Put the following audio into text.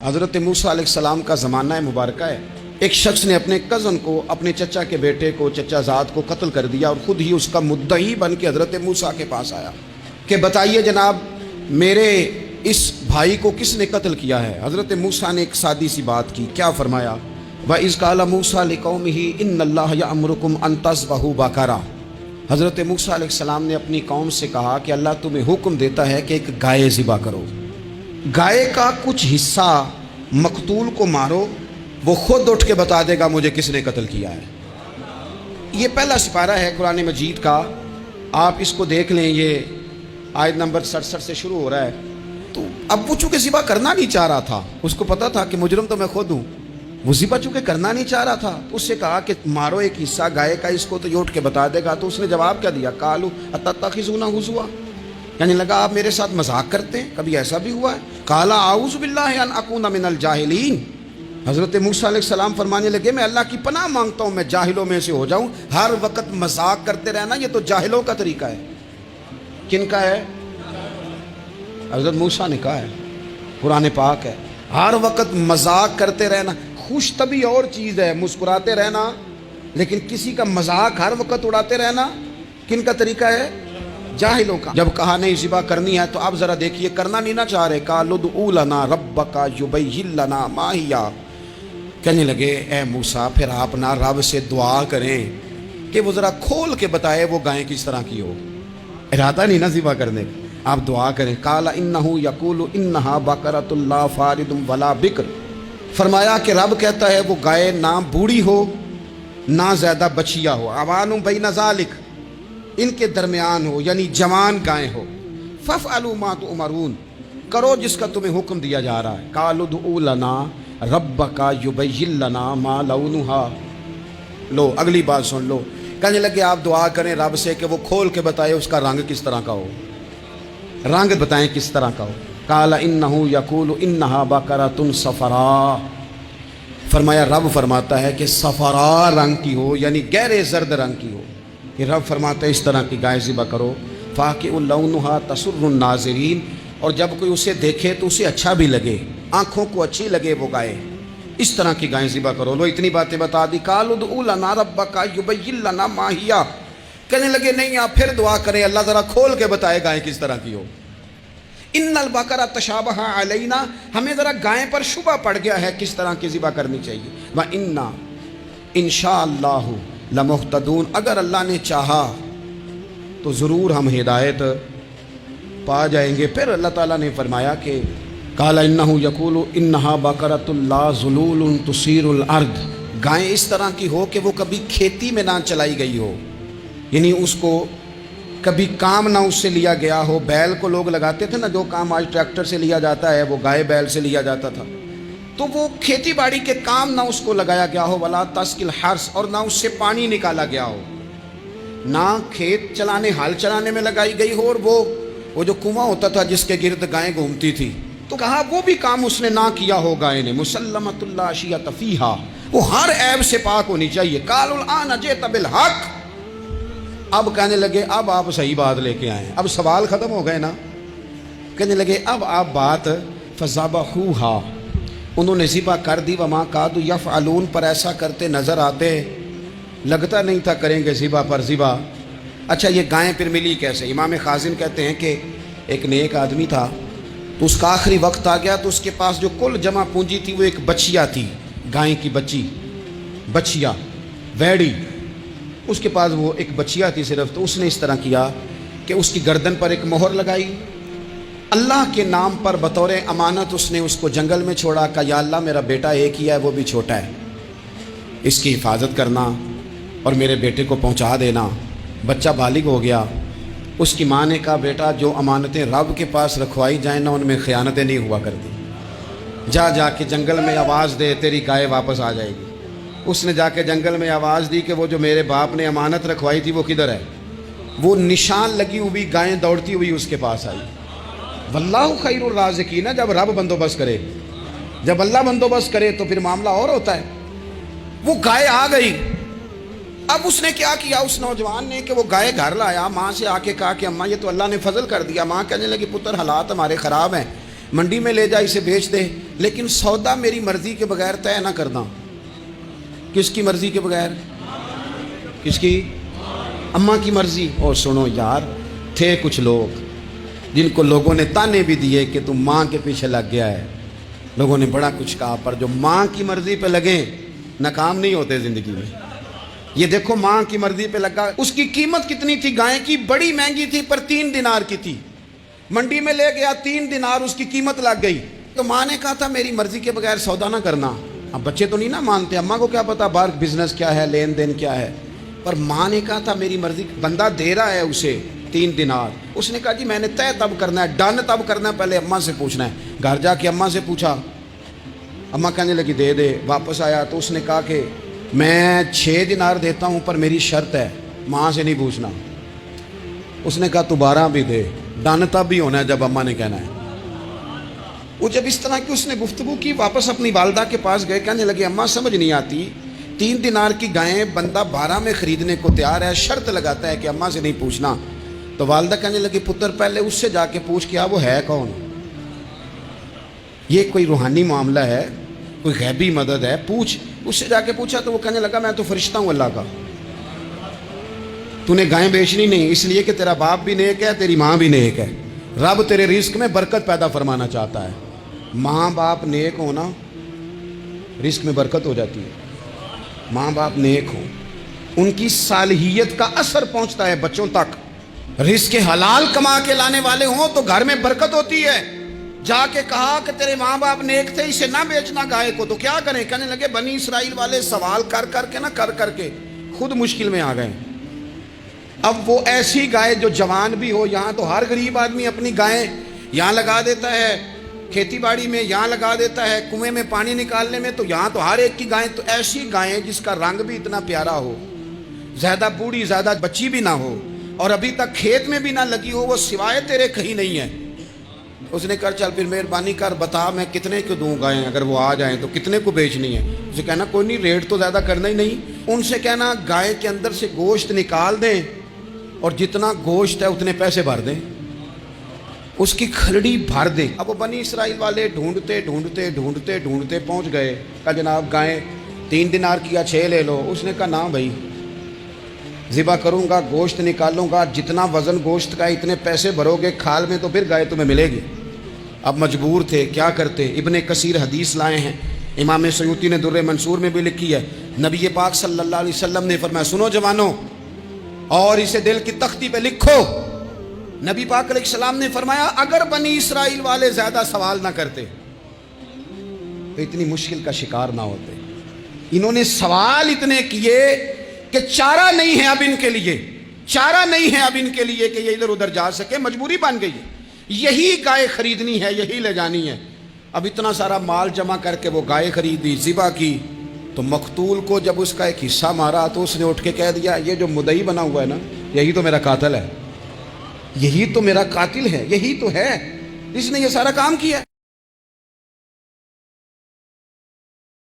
حضرت موسیٰ علیہ السلام کا زمانہ مبارکہ ہے۔ ایک شخص نے اپنے کزن کو، اپنے چچا کے بیٹے کو، چچا زاد کو قتل کر دیا اور خود ہی اس کا مدعی بن کے حضرت موسیٰ کے پاس آیا کہ بتائیے جناب میرے اس بھائی کو کس نے قتل کیا ہے؟ حضرت موسیٰ نے ایک سادی سی بات کی، کیا فرمایا؟ وَإِذْ قَالَ مُوسَىٰ لِقَوْمِهِ إِنَّ اللَّهَ يَأْمُرُكُمْ أَن تَذْبَحُوا بَقَرَةً۔ حضرت موسیٰ علیہ السلام نے اپنی قوم سے کہا کہ اللہ تمہیں حکم دیتا ہے کہ ایک گائے ذبح کرو، گائے کا کچھ حصہ مقتول کو مارو، وہ خود اٹھ کے بتا دے گا مجھے کس نے قتل کیا ہے۔ یہ پہلا سپارہ ہے قرآن مجید کا، آپ اس کو دیکھ لیں، یہ آیت نمبر 67 سے شروع ہو رہا ہے۔ تو اب وہ چونکہ ذبح کرنا نہیں چاہ رہا تھا، اس کو پتا تھا کہ مجرم تو میں خود ہوں، وہ ذبح چونکہ کرنا نہیں چاہ رہا تھا، اس سے کہا کہ مارو ایک حصہ گائے کا، اس کو تو یہ اٹھ کے بتا دے گا۔ تو اس نے جواب کیا دیا؟ قالوا اتتخذون ہزوا، کہنے لگا آپ میرے ساتھ مذاق کرتے ہیں، کبھی ایسا بھی ہوا ہے؟ قال اعوذ باللہ ان اکون من الجاہلین۔ حضرت موسیٰ علیہ السلام فرمانے لگے میں اللہ کی پناہ مانگتا ہوں میں جاہلوں میں سے ہو جاؤں۔ ہر وقت مذاق کرتے رہنا یہ تو جاہلوں کا طریقہ ہے۔ کن کا ہے؟ حضرت موسیٰ نے کہا ہے، قرآن پاک ہے، ہر وقت مذاق کرتے رہنا۔ خوش طبی اور چیز ہے، مسکراتے رہنا، لیکن کسی کا مذاق ہر وقت اڑاتے رہنا کن کا طریقہ ہے؟ جاہلوں کا۔ جب کہا نہیں ذبح کرنی ہے تو اب ذرا دیکھیے کرنا نہیں نہ چاہ رہے، قالوا ادع لنا ربک یبین لنا ما ہی، کہنے لگے اے موسیٰ پھر آپ نہ رب سے دعا کریں کہ وہ ذرا کھول کے بتائے وہ گائیں کس طرح کی ہو، ارادہ نہیں نہ ذبح کرنے کا، آپ دعا کریں۔ قال انہ یقول انہا بقرۃ لا فارض ولا بکر، فرمایا کہ رب کہتا ہے وہ گائے نہ بوڑھی ہو نہ زیادہ بچیا ہو، اوان بین ذالک، ان کے درمیان ہو، یعنی جوان گائے ہو۔ فافعلوا ما تؤمرون، کرو جس کا تمہیں حکم دیا جا رہا ہے۔ قالوا ادع لنا ربک یبین لنا ما لونھا، لو اگلی بات سن لو، کہنے لگے آپ دعا کریں رب سے کہ وہ کھول کے بتائے اس کا رنگ کس طرح کا ہو، رنگ بتائیں کس طرح کا ہو۔ قال انہ یقول انہا بقرۃ صفراء، فرمایا رب فرماتا ہے کہ صفراء رنگ کی ہو، یعنی گہرے زرد رنگ کی ہو۔ کہ رب فرماتا ہے اس طرح کی گائے ذبح کرو، فاقع لونھا تسر الناظرین، اور جب کوئی اسے دیکھے تو اسے اچھا بھی لگے، آنکھوں کو اچھی لگے وہ گائے، اس طرح کی گائیں ذبح کرو۔ لو اتنی باتیں بتا دی۔ قالوا ادع لنا ربک یبین لنا ما ہی، کہنے لگے نہیں آپ پھر دعا کریں اللہ ذرا کھول کے بتائے گائیں کس طرح کی ہو۔ ان البقرۃ تشابہ علینا، ہمیں ذرا گائیں پر شبہ پڑ گیا ہے کس طرح کی ذبح کرنی چاہیے۔ وَإِنَّا انشاءاللہ لمہتدون، اگر اللہ نے چاہا تو ضرور ہم ہدایت پا جائیں گے۔ پھر اللہ تعالیٰ نے فرمایا کہ قال انہ یقول انہا بقرۃ لا ذلول تثیر الارض، گائیں اس طرح کی ہو کہ وہ کبھی کھیتی میں نہ چلائی گئی ہو، یعنی اس کو کبھی کام نہ اس سے لیا گیا ہو۔ بیل کو لوگ لگاتے تھے نا، جو کام آج ٹریکٹر سے لیا جاتا ہے وہ گائے بیل سے لیا جاتا تھا، تو وہ کھیتی باڑی کے کام نہ اس کو لگایا گیا ہو۔ ولا تسقی الحرث، اور نہ اس سے پانی نکالا گیا ہو، نہ کھیت چلانے ہل چلانے میں لگائی گئی ہو، اور وہ جو کنواں ہوتا تھا جس کے گرد گائیں گھومتی تھی، تو کہا وہ بھی کام اس نے نہ کیا ہو گائے نے۔ مسلمۃ لا شیۃ فیہا، وہ ہر عیب سے پاک ہونی چاہیے۔ قالوا الآن جئت بالحق، اب کہنے لگے اب آپ صحیح بات لے کے آئے، اب سوال ختم ہو گئے نا، کہنے لگے اب آپ بات فذبحوہا، انہوں نے ذبح کر دی۔ وما کادوا یفعلون، پر ایسا کرتے نظر آتے، لگتا نہیں تھا کریں گے ذبح پر ذبح۔ اچھا یہ گائیں پھر ملی کیسے؟ امام خازن کہتے ہیں کہ ایک نیک آدمی تھا، تو اس کا آخری وقت آ گیا، تو اس کے پاس جو کل جمع پونجی تھی وہ ایک بچیا تھی، گائیں کی بچی، بچیا ویڑی، اس کے پاس وہ ایک بچیا تھی صرف۔ تو اس نے اس طرح کیا کہ اس کی گردن پر ایک مہر لگائی، اللہ کے نام پر بطور امانت اس نے اس کو جنگل میں چھوڑا، کہا یا اللہ میرا بیٹا ایک ہی ہے وہ بھی چھوٹا ہے، اس کی حفاظت کرنا اور میرے بیٹے کو پہنچا دینا۔ بچہ بالغ ہو گیا، اس کی ماں نے کہا بیٹا جو امانتیں رب کے پاس رکھوائی جائیں نا ان میں خیانتیں نہیں ہوا کرتی، جا کے جنگل میں آواز دے تیری گائے واپس آ جائے گی۔ اس نے جا کے جنگل میں آواز دی کہ وہ جو میرے باپ نے امانت رکھوائی تھی وہ کدھر ہے؟ وہ نشان لگی ہوئی گائیں دوڑتی ہوئی اس کے پاس آئی۔ واللہ خیر الرازقین، جب رب بندوبست کرے، جب اللہ بندوبست کرے تو پھر معاملہ اور ہوتا ہے۔ وہ گائے آ گئی، اب اس نے کیا کیا اس نوجوان نے کہ وہ گائے گھر لایا، ماں سے آ کے کہا کہ اماں یہ تو اللہ نے فضل کر دیا۔ ماں کہنے لگی پتر حالات ہمارے خراب ہیں، منڈی میں لے جا اسے بیچ دے، لیکن سودا میری مرضی کے بغیر طے نہ کرنا۔ کس کی مرضی کے بغیر؟ کس کی؟ اماں کی مرضی۔ اور سنو یار، تھے کچھ لوگ جن کو لوگوں نے تانے بھی دیے کہ تم ماں کے پیچھے لگ گیا ہے، لوگوں نے بڑا کچھ کہا، پر جو ماں کی مرضی پہ لگیں ناکام نہیں ہوتے زندگی میں۔ یہ دیکھو ماں کی مرضی پہ لگا، اس کی قیمت کتنی تھی گائے کی؟ بڑی مہنگی تھی، پر 3 دینار کی تھی۔ منڈی میں لے گیا، 3 دینار اس کی قیمت لگ گئی۔ تو ماں نے کہا تھا میری مرضی کے بغیر سودا نہ کرنا۔ اب بچے تو نہیں نہ مانتے، اماں کو کیا پتا باہر بزنس کیا ہے، لین دین کیا ہے، پر ماں نے کہا تھا میری مرضی۔ بندہ دے رہا ہے اسے 3 دینار، اس نے کہا جی میں نے طے تب کرنا ہے، ڈن تب کرنا ہے، پہلے اماں سے پوچھنا ہے۔ گھر جا کے اماں سے پوچھا، اماں کہنے لگی دے دے۔ واپس آیا تو اس نے کہا کہ میں 6 دینار دیتا ہوں، پر میری شرط ہے ماں سے نہیں پوچھنا۔ اس نے کہا تو 12 بھی دے، ڈن تب بھی ہونا ہے جب اماں نے کہنا ہے۔ وہ جب اس طرح کی اس نے گفتگو کی، واپس اپنی والدہ کے پاس گئے، کہنے لگے اماں سمجھ نہیں آتی، 3 دینار کی گائیں بندہ 12 میں خریدنے کو تیار ہے، شرط لگاتا ہے کہ اماں سے نہیں پوچھنا۔ تو والدہ کہنے لگی پتر پہلے اس سے جا کے پوچھ کیا وہ ہے کون؟ یہ کوئی روحانی معاملہ ہے، کوئی غیبی مدد ہے، پوچھ۔ اس سے جا کے پوچھا تو وہ کہنے لگا میں تو فرشتہ ہوں اللہ کا، تو نے گائیں بیچنی نہیں، اس لیے کہ تیرا باپ بھی نیک ہے، تیری ماں بھی نیک ہے، رب تیرے رزق میں برکت پیدا فرمانا چاہتا ہے۔ ماں باپ نیک ہونا رزق میں برکت ہو جاتی ہے۔ ماں باپ نیک ہوں، ان کی صالحیت کا اثر پہنچتا ہے بچوں تک۔ رزق حلال کما کے لانے والے ہوں تو گھر میں برکت ہوتی ہے۔ جا کے کہا کہ تیرے ماں باپ نیک تھے، اسے نہ بیچنا گائے کو، تو کیا کریں؟ کہنے لگے بنی اسرائیل والے سوال کر کر کے خود مشکل میں آ گئے۔ اب وہ ایسی گائے جو جوان بھی ہو، یہاں تو ہر غریب آدمی اپنی گائیں یہاں لگا دیتا ہے، کھیتی باڑی میں یہاں لگا دیتا ہے، کنویں میں پانی نکالنے میں، تو یہاں تو ہر ایک کی گائیں۔ تو ایسی گائیں جس کا رنگ بھی اتنا پیارا ہو، زیادہ بوڑھی زیادہ بچی بھی نہ ہو، اور ابھی تک کھیت میں بھی نہ لگی ہو، وہ سوائے تیرے کہیں نہیں ہے۔ اس نے کہا چل پھر مہربانی کر بتا میں کتنے کو دوں گائیں، اگر وہ آ جائیں تو کتنے کو بیچنی ہے؟ اسے کہنا کوئی نہیں، ریٹ تو زیادہ کرنا ہی نہیں۔ ان سے کہنا گائے کے اندر سے گوشت نکال دیں اور جتنا گوشت ہے اتنے پیسے بھر دیں، اس کی کھلڑی بھر دیں۔ اب وہ بنی اسرائیل والے ڈھونڈتے پہنچ گئے، کہا جناب گائیں 3 دینار کی 6 لے لو۔ اس نے کہا نا بھائی، ذبح کروں گا، گوشت نکالوں گا، جتنا وزن گوشت کا اتنے پیسے بھرو گے، کھال میں تو پھر گائے تمہیں ملے گی۔ اب مجبور تھے، کیا کرتے؟ ابن کثیر حدیث لائے ہیں، امام سیوطی نے در منصور میں بھی لکھی ہے، نبی پاک صلی اللہ علیہ وسلم نے فرمایا سنو جوانوں، اور اسے دل کی تختی پہ لکھو، نبی پاک علیہ السلام نے فرمایا اگر بنی اسرائیل والے زیادہ سوال نہ کرتے تو اتنی مشکل کا شکار نہ ہوتے۔ انہوں نے سوال اتنے کیے کہ چارہ نہیں ہے اب ان کے لیے، چارہ نہیں ہے اب ان کے لیے کہ یہ ادھر ادھر جا سکے، مجبوری بن گئی ہے، یہی گائے خریدنی ہے، یہی لے جانی ہے۔ اب اتنا سارا مال جمع کر کے وہ گائے خریدی، ذبح کی، تو مقتول کو جب اس کا ایک حصہ مارا تو اس نے اٹھ کے کہہ دیا یہ جو مدعی بنا ہوا ہے نا، یہی تو میرا قاتل ہے، یہی تو میرا قاتل ہے، یہی تو ہے، اس نے یہ سارا کام کیا ہے۔